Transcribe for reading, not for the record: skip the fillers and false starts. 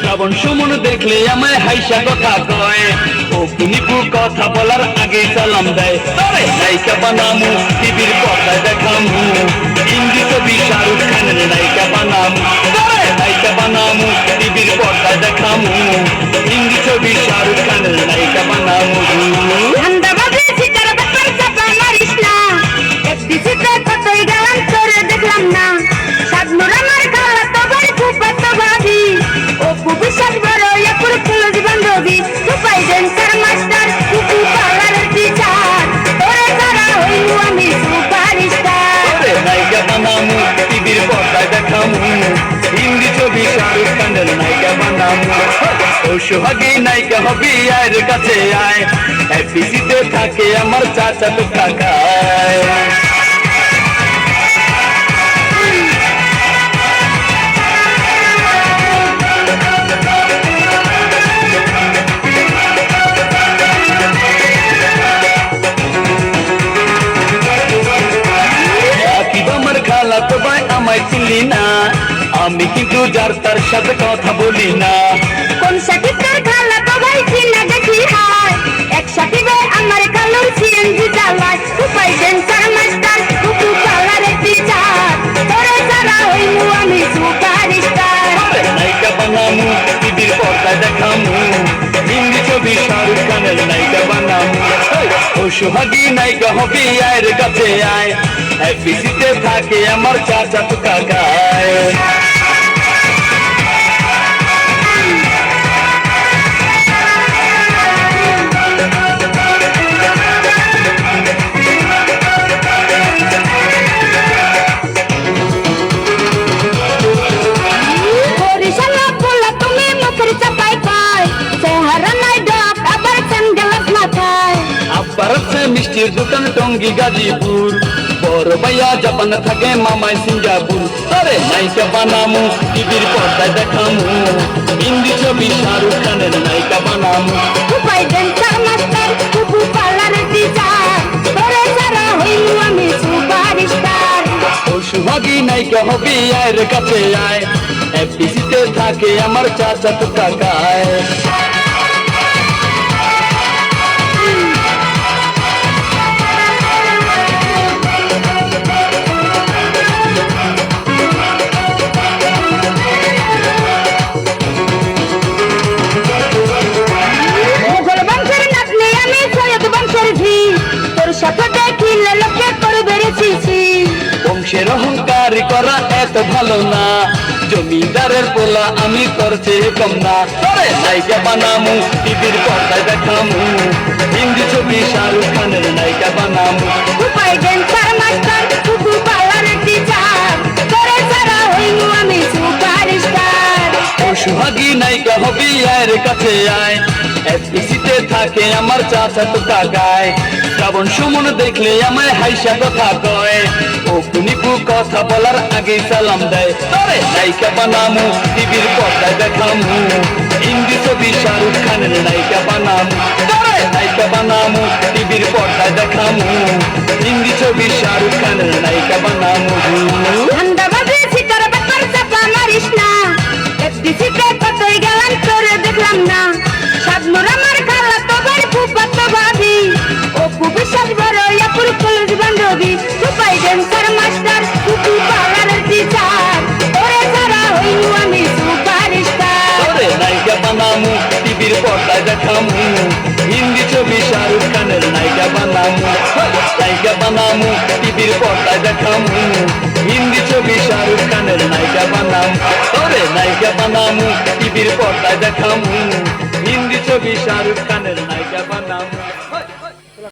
শ্রাবণ সুমন দেখলে আমায় হাইসা কথা কয়, ও কুনিপু কথা বলার আগে সালাম দেয়। তবে নায়িকা বানামু টিভির পর্দায় দেখামু, হিন্দি ছবি শাহরুখ খানের নায়িকা বানামু। তবে নায়িকা বানামু টিভির পর্দায় দেখামু, হিন্দি ছবি শাহরুখ খানের নায়িকা বানামু। হিন্দি ছবি শাহরুখ খানের নায়িকা বানামু। ও সোহাগী নায়িকা হবি আয়ের কাছে আয়, এফডিসিতে থাকে আমার চাচাতো কাকায়। তো ভাই আমায় চিনলি না, আমি কিন্তু যার তার সাথে কথা বলি না। কোন সাথী তোর খালা তো ভাই চিনা দেখি হয়, এক সাথী ভাই আমার কালোর সিএনজি চালায়। সুপাই ড্যান্সার মাস্টার কুকু কালারের টিচার, তোরে সারা হইমু আমি সুপারস্টার। নায়িকা বানামু টিভির পর্দায় দেখামু, হিন্দি ছবি শাহরুখ খানের নায়িকা বানামু। ও সোহাগী নায়িকা হবি আয়ের কাছে আয়, এফডিসিতে থাকে আমার চাচাতো কাকায়। মিষ্টির দোকান টঙ্গী গাজীপুর, বড় ভাইয়া জাপান থাকে মামাই সিঙ্গাপুর। তবে নায়িকা বানামু টিভির পর্দায় দেখামু, হিন্দি ছবি শাহরুখ খানের নায়িকা বানামু। সুপাই ড্যান্সার মাস্টার কুকু কালারের টিচার, তোরে সারা হইমু আমি সুপারস্টার। ও সোহাগী নায়িকা হবি আয়ের কাছে আয়, এফডিসিতে থাকে আমার চাচাতো কাকায়। বংশের অহংকারী করা এত ভালো না, জমিদারের পোলা আমি তোর চেয়ে কম না। তবে নায়িকা বানামু টিভির পর্দায় দেখামু, হিন্দি ছবি শাহরুখ খানের নায়িকা বানামু। সুপাই ড্যান্সার মাস্টার কুকু কালারের টিচার, তোরে সারা হইমু আমি সুপারস্টার। ও সোহাগী নায়িকা হবি আয়ের কাছে আয়, এফডিসিতে থাকে আমার চাচাতো কাকায়। শ্রাবণ সুমন দেখলে আমায় হাইসা কথা কয়, ও কুনিপু কথা বলার আগে সালাম দেয়। তবে নায়িকা বানামু টিভির পর্দায় দেখামু, হিন্দি ছবি শাহরুখ খানের নায়িকা বানামু। তবে নায়িকা বানামু টিভির পর্দায় দেখামু, হিন্দি ছবি শাহরুখ খানের নায়িকা বানামু। ধান্দাবাজি সিটার ব্যাপার চাপা মারিস না, এফডিসিতে কতই গেলাম তোরে দেখলাম না। সাদনুর আমার খালা তো ভাই ফুফাতো ভাবি, ও বিশ্বাস বড় ইয়াপুর কলেজ বান্ধবী। সুপাই ড্যান্সার মাস্টার কুকু কালারের টিচার, তোরে সারা হইমু আমি সুপারস্টার। তবে নায়িকা বানামু টিভির পর্দায় দেখামু, হিন্দি ছবি শাহরুখ খানের নায়িকা বানামু। নায়িকা বানামু টিভির পর্দায় দেখামু, হিন্দি ছবি শাহরুখ খানের নায়িকা বানামু। তবে নায়িকা বানামু টিভির পর্দায় দেখামু, হিন্দি ছবি শাহরুখ খানের নায়িকা বানামু।